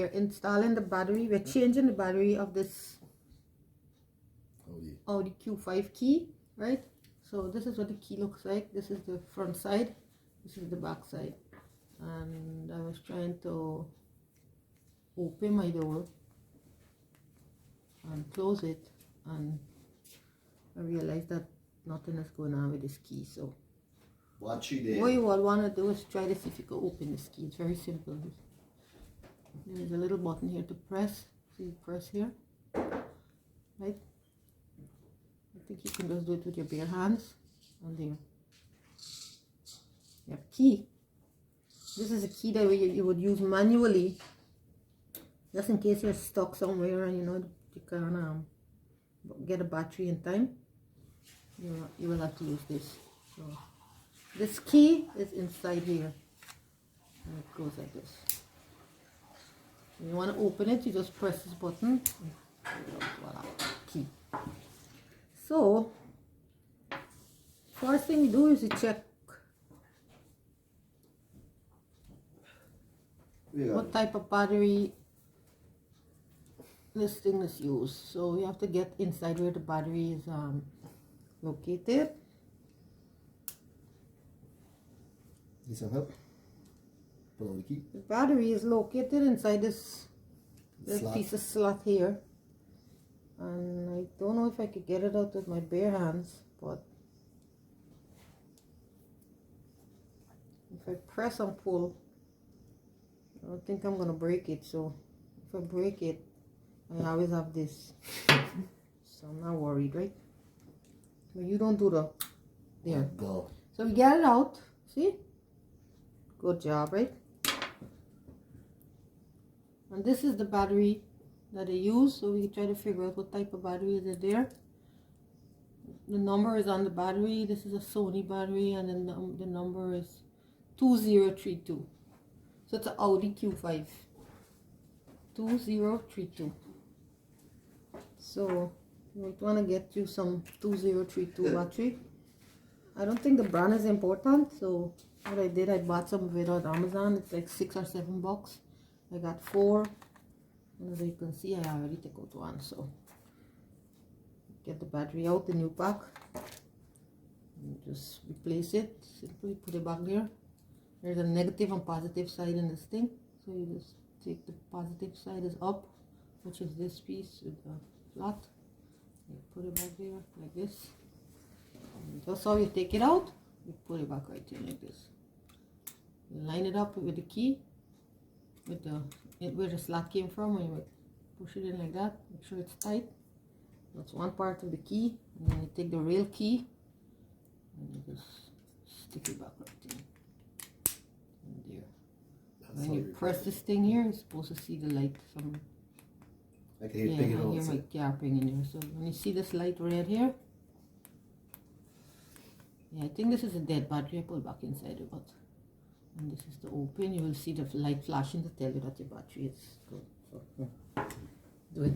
we're installing the battery. We're changing the battery of this AUDI Q5 Key, right? So this is what the key looks like. This is the front side, this is the back side. And I was trying to open my door and close it, and I realized that nothing is going on with this key. So what you will want to do is try to see if you can open this key. It's very simple. There's a little button here to press. So you press here, right? I think you can just do it with your bare hands. And there, you have key. This is a key that you would use manually, just in case you're stuck somewhere and you can get a battery in time. You will have to use this. So this key is inside here, and it goes like this. When you want to open it, you just press this button. Voila, key. So first thing you do is you check what type of battery this thing is used. So you have to get inside where the battery is located. Need some help? Pull out the key. The battery is located inside this piece of slot here, and I don't know if I could get it out with my bare hands, but if I press and pull, I don't think I'm gonna break it. So if I break it, I always have this, so I'm not worried, right? But you don't do the there. Go. So we get it out. See? Good job, right? And this is the battery that I use, so we try to figure out what type of battery is it there. The number is on the battery. This is a Sony battery, and then the number is 2032. So it's an AUDI Q5 2032. So you want to get you some 2032 battery. I don't think the brand is important, so what I did, I bought some of it on Amazon. It's like $6 or $7. I got 4, and as you can see, I already took out 1. So get the battery out, the new pack, and just replace it. Simply put it back there. There's a negative and positive side in this thing, so you just take the positive side is up, which is this piece with the slot. You put it back there like this, and just how you take it out, you put it back right in like this. You line it up with the key, with where the slot came from, and you push it in like that. Make sure it's tight. That's one part of the key, and then you take the real key and you just stick it back right in. And there. When you press this thing here, you're supposed to see the light. I can hear ping I hear my ping in there. So when you see this light red here, yeah, I think this is a dead battery. I put it back inside it, but and this is the open. You will see the light flashing to tell you that your battery is good. So do it.